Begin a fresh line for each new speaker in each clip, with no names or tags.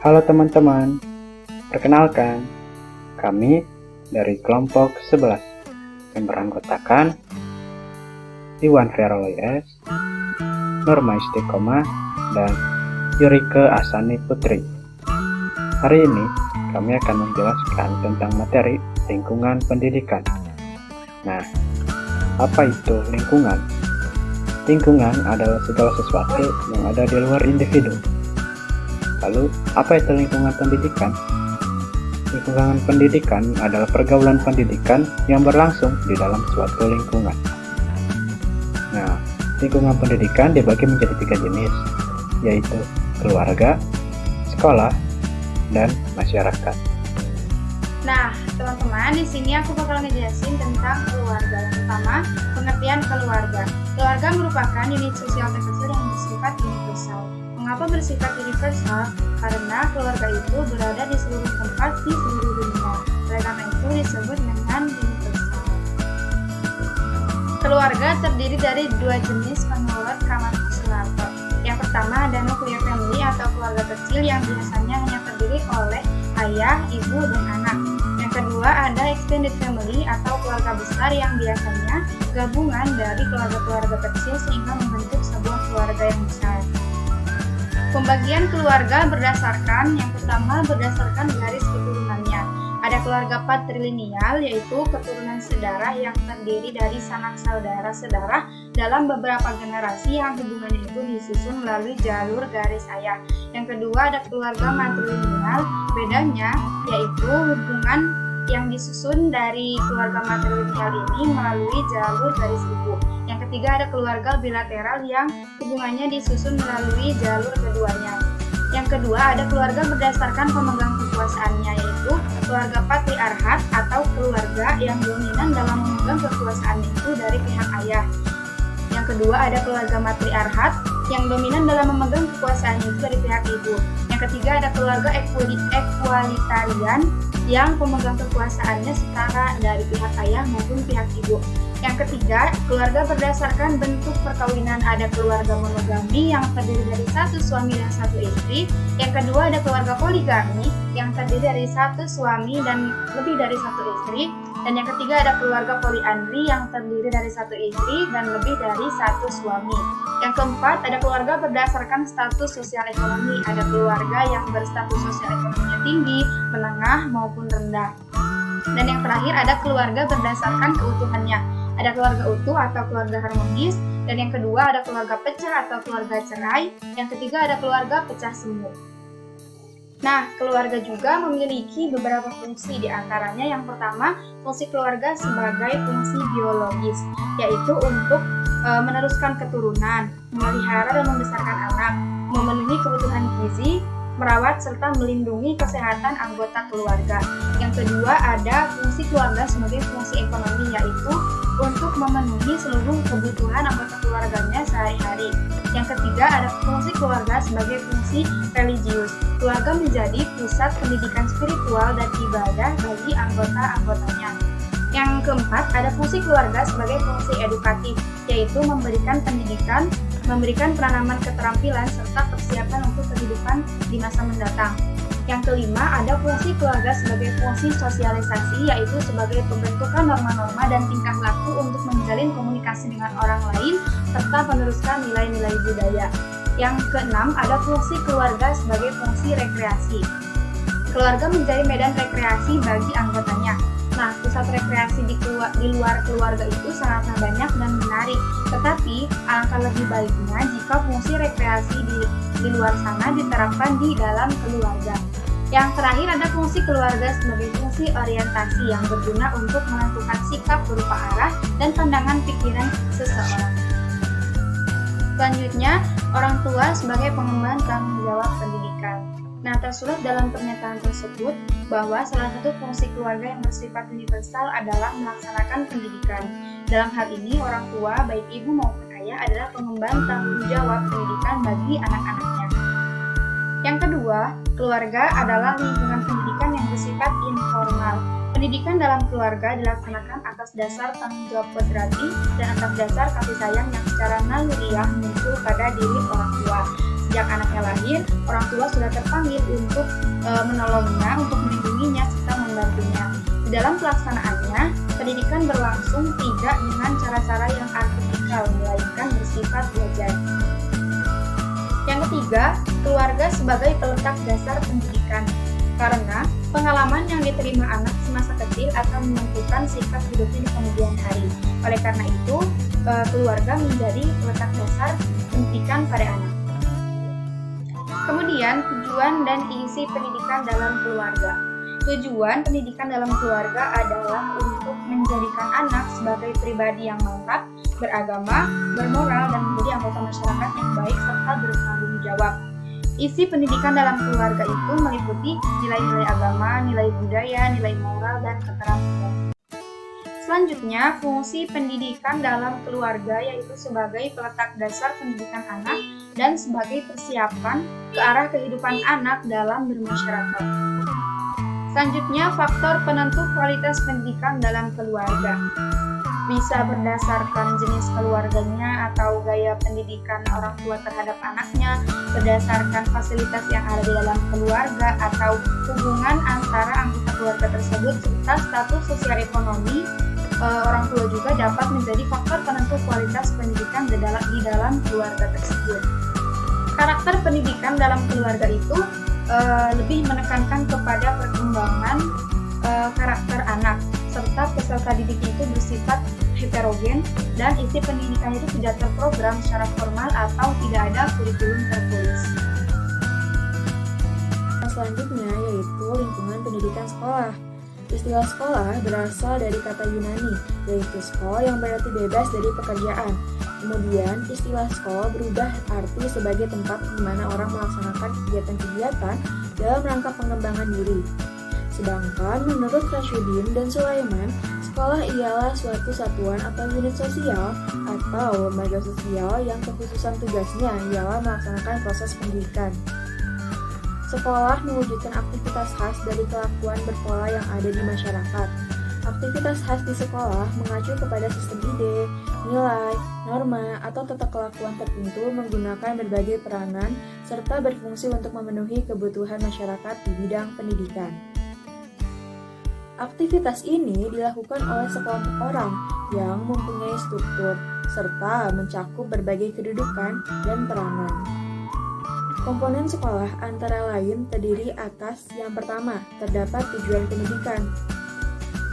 Halo teman-teman, perkenalkan, kami dari kelompok 11 yang beranggotakan Iwan Feroloy S, Norma Istiqomah, dan Yurike Asani Putri. Hari ini kami akan menjelaskan tentang materi lingkungan pendidikan. Nah, apa itu lingkungan? Lingkungan adalah segala sesuatu yang ada di luar individu. Lalu, apa itu lingkungan pendidikan? Lingkungan pendidikan adalah pergaulan pendidikan yang berlangsung di dalam suatu lingkungan. Nah, lingkungan pendidikan dibagi menjadi 3 jenis, yaitu keluarga, sekolah, dan masyarakat.
Nah, teman-teman, di sini aku bakal ngejelasin tentang keluarga. Yang pertama, pengertian keluarga. Keluarga merupakan unit sosial terkecil yang bersifat universal. Mengapa bersifat universal? Karena keluarga itu berada di seluruh tempat di seluruh dunia. Oleh karena itu disebut dengan universal. Keluarga terdiri dari 2 jenis menurut Kamar Sulato. Yang pertama ada nuclear family atau keluarga kecil yang biasanya hanya terdiri oleh ayah, ibu, dan anak. Yang kedua ada extended family atau keluarga besar yang biasanya gabungan dari keluarga-keluarga kecil sehingga membentuk sebuah keluarga yang besar. Pembagian keluarga berdasarkan, yang pertama berdasarkan garis keturunannya. Ada keluarga patrilineal, yaitu keturunan sedarah yang terdiri dari sanak saudara-saudara dalam beberapa generasi yang hubungannya itu disusun melalui jalur garis ayah. Yang kedua ada keluarga matrilineal, bedanya yaitu hubungan yang disusun dari keluarga matrilineal ini melalui jalur garis ibu. Yang ketiga ada keluarga bilateral yang hubungannya disusun melalui jalur keduanya. Yang kedua ada keluarga berdasarkan pemegang kekuasaannya, yaitu keluarga patriarkat atau keluarga yang dominan dalam memegang kekuasaan itu dari pihak ayah. Yang kedua ada keluarga matriarkat yang dominan dalam memegang kekuasaan itu dari pihak ibu. Yang ketiga ada keluarga equalitarian yang pemegang kekuasaannya setara dari pihak ayah maupun pihak ibu. Yang ketiga, keluarga berdasarkan bentuk perkawinan. Ada keluarga monogami yang terdiri dari 1 suami dan 1 istri. Yang kedua ada keluarga poligami yang terdiri dari 1 suami dan lebih dari 1 istri. Dan yang ketiga ada keluarga poliandri yang terdiri dari 1 istri dan lebih dari 1 suami. Yang keempat ada keluarga berdasarkan status sosial ekonomi. Ada keluarga yang berstatus sosial ekonominya tinggi, menengah maupun rendah. Dan yang terakhir ada keluarga berdasarkan keutuhannya. Ada keluarga utuh atau keluarga harmonis. Dan yang kedua ada keluarga pecah atau keluarga cerai. Yang ketiga ada keluarga pecah semu. Nah, keluarga juga memiliki beberapa fungsi, di antaranya yang pertama, fungsi keluarga sebagai fungsi biologis, yaitu untuk meneruskan keturunan, memelihara dan membesarkan anak, memenuhi kebutuhan gizi, merawat serta melindungi kesehatan anggota keluarga. Yang kedua ada fungsi keluarga sebagai fungsi ekonomi, yaitu untuk memenuhi seluruh kebutuhan anggota keluarganya sehari-hari. Yang ketiga ada fungsi keluarga sebagai fungsi religius. Keluarga menjadi pusat pendidikan spiritual dan ibadah bagi anggota-anggotanya. Yang keempat ada fungsi keluarga sebagai fungsi edukatif, yaitu memberikan pendidikan, memberikan penanaman keterampilan serta persiapan untuk kehidupan di masa mendatang. Yang kelima ada fungsi keluarga sebagai fungsi sosialisasi, yaitu sebagai pembentukan norma-norma dan tingkah laku untuk menjalin komunikasi dengan orang lain serta meneruskan nilai-nilai budaya. Yang keenam ada fungsi keluarga sebagai fungsi rekreasi. Keluarga menjadi medan rekreasi bagi anggotanya. Nah, pusat rekreasi di luar keluarga itu sangatlah banyak dan menarik. Tetapi, alangkah lebih baiknya jika fungsi rekreasi di luar sana diterapkan di dalam keluarga. Yang terakhir ada fungsi keluarga sebagai fungsi orientasi yang berguna untuk menentukan sikap berupa arah dan pandangan pikiran seseorang. Selanjutnya, orang tua sebagai pengemban tanggung jawab pendidikan. Nah, tersurat dalam pernyataan tersebut bahwa salah satu fungsi keluarga yang bersifat universal adalah melaksanakan pendidikan. Dalam hal ini, orang tua, baik ibu maupun ayah, adalah pengemban tanggung jawab pendidikan bagi anak-anaknya. Yang kedua, keluarga adalah lingkungan pendidikan yang bersifat informal. Pendidikan dalam keluarga dilaksanakan atas dasar tanggung jawab kodrati dan atas dasar kasih sayang yang secara naluriah muncul pada diri orang tua. Sejak anaknya lahir, orang tua sudah terpanggil untuk menolongnya, untuk melindunginya, serta membantunya. Di dalam pelaksanaannya, pendidikan berlangsung tidak dengan cara-cara yang artifisial, melainkan bersifat belajar. Yang ketiga, keluarga sebagai peletak dasar pendidikan. Karena pengalaman yang diterima anak semasa kecil akan menentukan sikap hidupnya di kemudian hari. Oleh karena itu, keluarga menjadi peletak dasar pendidikan pada anak. Kemudian, tujuan dan isi pendidikan dalam keluarga. Tujuan pendidikan dalam keluarga adalah untuk menjadikan anak sebagai pribadi yang mantap, beragama, bermoral, dan menjadi anggota masyarakat yang baik serta bertanggung jawab. Isi pendidikan dalam keluarga itu meliputi nilai-nilai agama, nilai budaya, nilai moral, dan keterampilan. Selanjutnya, fungsi pendidikan dalam keluarga yaitu sebagai peletak dasar pendidikan anak dan sebagai persiapan ke arah kehidupan anak dalam bermasyarakat. Selanjutnya, faktor penentu kualitas pendidikan dalam keluarga. Bisa berdasarkan jenis keluarganya atau gaya pendidikan orang tua terhadap anaknya, berdasarkan fasilitas yang ada di dalam keluarga atau hubungan antara anggota keluarga tersebut, serta status sosial ekonomi. Orang tua juga dapat menjadi faktor penentu kualitas pendidikan di dalam keluarga tersebut. Karakter pendidikan dalam keluarga itu lebih menekankan kepada perkembangan karakter anak, serta peserta didik itu bersifat heterogen dan isi pendidikan itu tidak terprogram secara formal atau tidak ada kurikulum tertulis.
Selanjutnya yaitu lingkungan pendidikan sekolah. Istilah sekolah berasal dari kata Yunani, yaitu skol yang berarti bebas dari pekerjaan. Kemudian istilah sekolah berubah arti sebagai tempat di mana orang melaksanakan kegiatan-kegiatan dalam rangka pengembangan diri. Sedangkan menurut Rashidin dan Sulaiman, sekolah ialah suatu satuan atau unit sosial atau lembaga sosial yang kekhususan tugasnya ialah melaksanakan proses pendidikan. Sekolah mewujudkan aktivitas khas dari kelakuan berpola yang ada di masyarakat. Aktivitas khas di sekolah mengacu kepada sistem ide, nilai, norma, atau tata kelakuan tertentu menggunakan berbagai peranan serta berfungsi untuk memenuhi kebutuhan masyarakat di bidang pendidikan. Aktivitas ini dilakukan oleh sekelompok orang yang mempunyai struktur serta mencakup berbagai kedudukan dan peranan. Komponen sekolah antara lain terdiri atas yang pertama, terdapat tujuan pendidikan.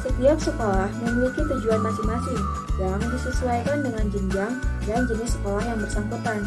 Setiap sekolah memiliki tujuan masing-masing yang disesuaikan dengan jenjang dan jenis sekolah yang bersangkutan.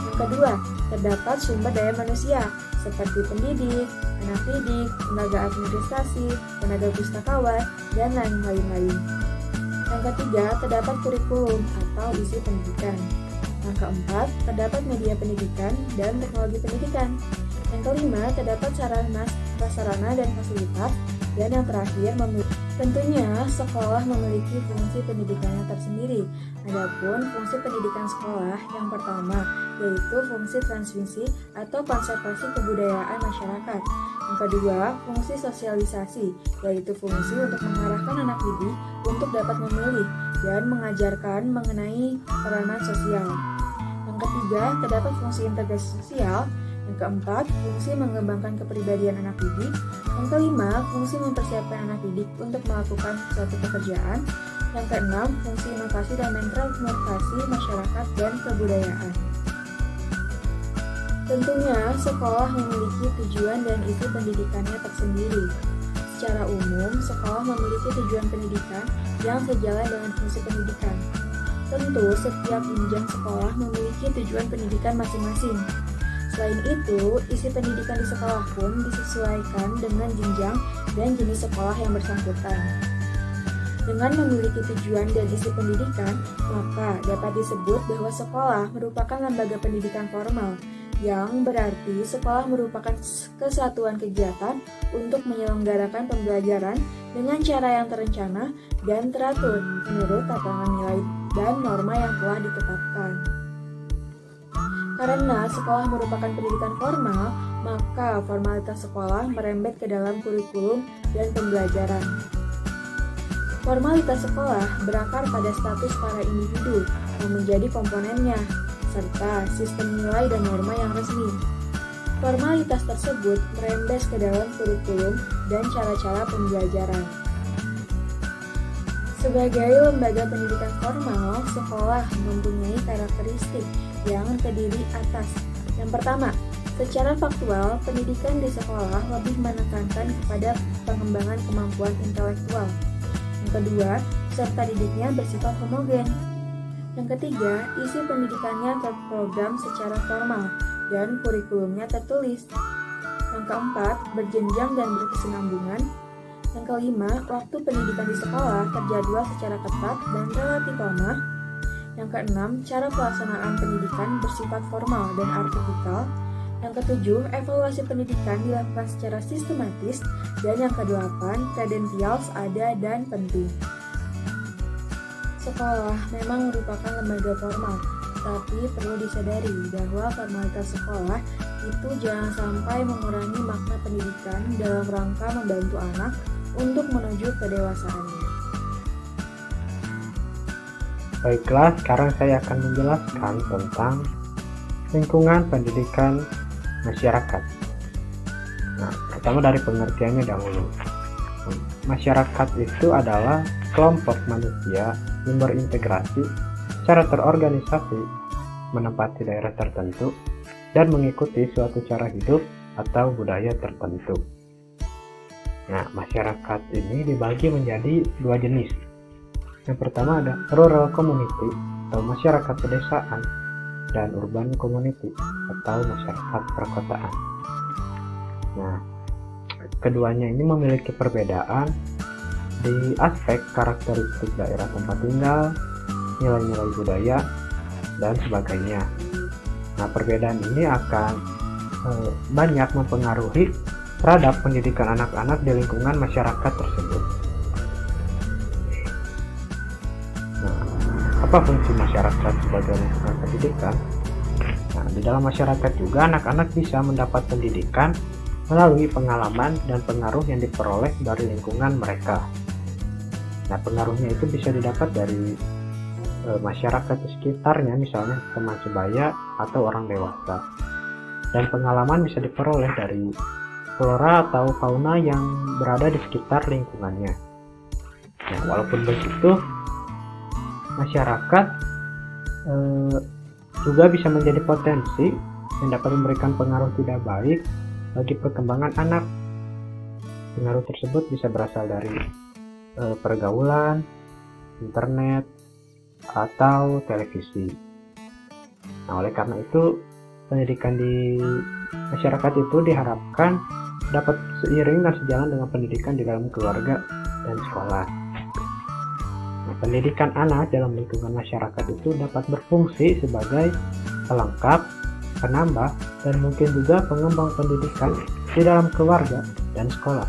Yang kedua, terdapat sumber daya manusia seperti pendidik, anak didik, tenaga administrasi, tenaga pustakawan, dan lain-lain. Yang ketiga, terdapat kurikulum atau isi pendidikan. Yang keempat, terdapat media pendidikan dan teknologi pendidikan. Yang kelima, terdapat sarana dan fasilitas. Dan yang terakhir, tentunya sekolah memiliki fungsi pendidikannya tersendiri. Adapun fungsi pendidikan sekolah yang pertama yaitu fungsi transmisi atau konservasi kebudayaan masyarakat. Yang kedua, fungsi sosialisasi, yaitu fungsi untuk mengarahkan anak didik untuk dapat memilih dan mengajarkan mengenai peranan sosial. Yang ketiga, terdapat fungsi integrasi sosial. Yang keempat, fungsi mengembangkan kepribadian anak didik. Yang kelima, fungsi mempersiapkan anak didik untuk melakukan suatu pekerjaan. Yang keenam, fungsi inovasi dan transformasi masyarakat dan kebudayaan. Tentunya, sekolah memiliki tujuan dan isi pendidikannya tersendiri. Secara umum, sekolah memiliki tujuan pendidikan yang sejalan dengan fungsi pendidikan. Tentu, setiap jenjang sekolah memiliki tujuan pendidikan masing-masing. Selain itu, isi pendidikan di sekolah pun disesuaikan dengan jenjang dan jenis sekolah yang bersangkutan. Dengan memiliki tujuan dan isi pendidikan, maka dapat disebut bahwa sekolah merupakan lembaga pendidikan formal, yang berarti sekolah merupakan kesatuan kegiatan untuk menyelenggarakan pembelajaran dengan cara yang terencana dan teratur menurut tatanan nilai dan norma yang telah ditetapkan. Karena sekolah merupakan pendidikan formal, maka formalitas sekolah merembet ke dalam kurikulum dan pembelajaran. Formalitas sekolah berakar pada status para individu yang menjadi komponennya. serta sistem nilai dan norma yang resmi. Formalitas tersebut merembes ke dalam kurikulum dan cara-cara pembelajaran. Sebagai lembaga pendidikan formal, sekolah mempunyai karakteristik yang terdiri atas: yang pertama, secara faktual, pendidikan di sekolah lebih menekankan kepada pengembangan kemampuan intelektual. Yang kedua, peserta didiknya bersifat homogen. Yang ketiga, isi pendidikannya terprogram secara formal dan kurikulumnya tertulis. Yang keempat, berjenjang dan berkesinambungan. Yang kelima, waktu pendidikan di sekolah terjadwal secara ketat dan relatif lama. Yang keenam, cara pelaksanaan pendidikan bersifat formal dan artifikal. Yang ketujuh, evaluasi pendidikan dilakukan secara sistematis. Dan yang kedelapan, credentials ada dan penting. Sekolah memang merupakan lembaga formal, tapi perlu disadari bahwa formalitas sekolah itu jangan sampai mengurangi makna pendidikan dalam rangka membantu anak untuk menuju kedewasaannya.
Baiklah, sekarang saya akan menjelaskan tentang lingkungan pendidikan masyarakat. Nah, pertama dari pengertiannya dahulu. Masyarakat itu adalah kelompok manusia yang berintegrasi secara terorganisasi, menempati daerah tertentu, dan mengikuti suatu cara hidup atau budaya tertentu. Nah, masyarakat ini dibagi menjadi dua jenis. Yang pertama ada rural community atau masyarakat pedesaan, dan urban community atau masyarakat perkotaan. Nah, keduanya ini memiliki perbedaan di aspek karakteristik daerah tempat tinggal, nilai-nilai budaya, dan sebagainya. Nah, perbedaan ini akan banyak mempengaruhi terhadap pendidikan anak-anak di lingkungan masyarakat tersebut. Nah, apa fungsi masyarakat sebagai lingkungan pendidikan? Nah, di dalam masyarakat juga anak-anak bisa mendapat pendidikan melalui pengalaman dan pengaruh yang diperoleh dari lingkungan mereka. Nah, pengaruhnya itu bisa didapat dari masyarakat di sekitarnya, misalnya teman sebaya atau orang dewasa. Dan pengalaman bisa diperoleh dari flora atau fauna yang berada di sekitar lingkungannya. Nah, walaupun begitu, masyarakat juga bisa menjadi potensi yang dapat memberikan pengaruh tidak baik bagi perkembangan anak. Pengaruh tersebut bisa berasal dari pergaulan, internet, atau televisi. Nah, oleh karena itu, pendidikan di masyarakat itu diharapkan dapat seiring dan sejalan dengan pendidikan di dalam keluarga dan sekolah. Nah, pendidikan anak dalam lingkungan masyarakat itu dapat berfungsi sebagai pelengkap, penambah, dan mungkin juga pengembang pendidikan di dalam keluarga dan sekolah.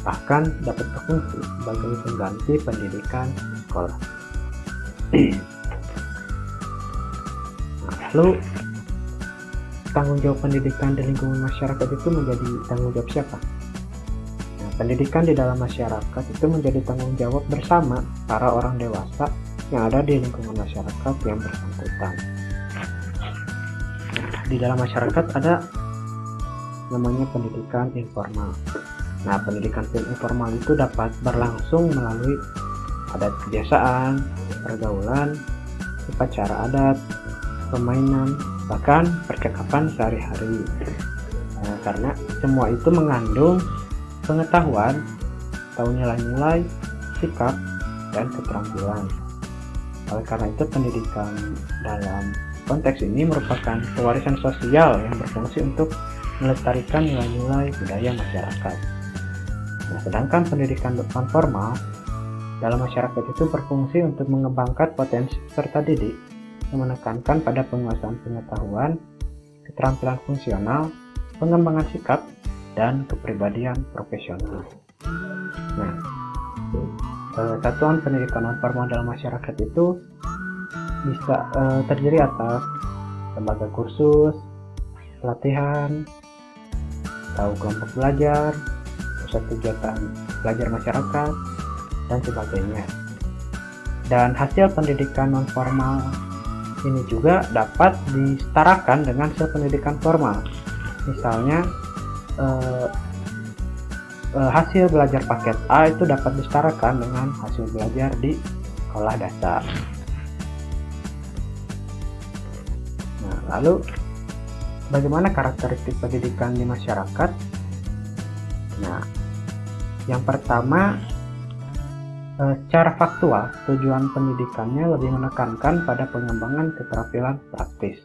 Bahkan dapat berfungsi sebagai pengganti pendidikan di sekolah. Nah, lalu tanggung jawab pendidikan di lingkungan masyarakat itu menjadi tanggung jawab siapa? Nah, pendidikan di dalam masyarakat itu menjadi tanggung jawab bersama para orang dewasa yang ada di lingkungan masyarakat yang bersangkutan. Nah, di dalam masyarakat ada namanya pendidikan informal. Nah, pendidikan informal itu dapat berlangsung melalui adat kebiasaan, pergaulan, upacara adat, permainan, bahkan percakapan sehari-hari. Nah, karena semua itu mengandung pengetahuan atau nilai-nilai, sikap, dan keterampilan. Oleh karena itu, pendidikan dalam konteks ini merupakan pewarisan sosial yang berfungsi untuk melestarikan nilai-nilai budaya masyarakat. Nah, sedangkan pendidikan non formal dalam masyarakat itu berfungsi untuk mengembangkan potensi peserta didik yang menekankan pada penguasaan pengetahuan, keterampilan fungsional, pengembangan sikap, dan kepribadian profesional. Nah, satuan pendidikan non-formal dalam masyarakat itu bisa terdiri atas lembaga kursus, pelatihan, atau kelompok belajar, pusat kegiatan belajar masyarakat, dan sebagainya. Dan hasil pendidikan non-formal ini juga dapat disetarakan dengan hasil pendidikan formal. Misalnya hasil belajar paket A itu dapat disetarakan dengan hasil belajar di sekolah dasar. Nah, lalu bagaimana karakteristik pendidikan di masyarakat? Nah, yang pertama, secara faktual, tujuan pendidikannya lebih menekankan pada pengembangan keterampilan praktis.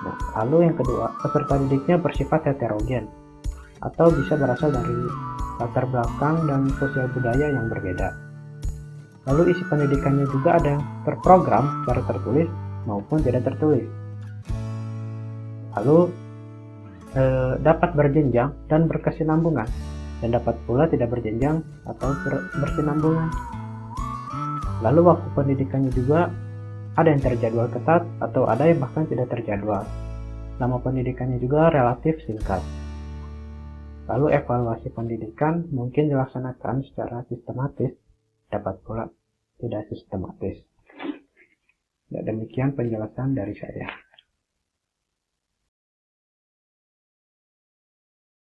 Nah, lalu yang kedua, peserta didiknya bersifat heterogen atau bisa berasal dari latar belakang dan sosial budaya yang berbeda. Lalu isi pendidikannya juga ada yang terprogram secara tertulis maupun tidak tertulis. Lalu dapat berjenjang dan berkesinambungan, dan dapat pula tidak berjenjang atau bersinambungan. Lalu waktu pendidikannya juga ada yang terjadwal ketat atau ada yang bahkan tidak terjadwal. Nama pendidikannya juga relatif singkat. Lalu evaluasi pendidikan mungkin dilaksanakan secara sistematis, dapat pula tidak sistematis. Ya, demikian penjelasan dari saya.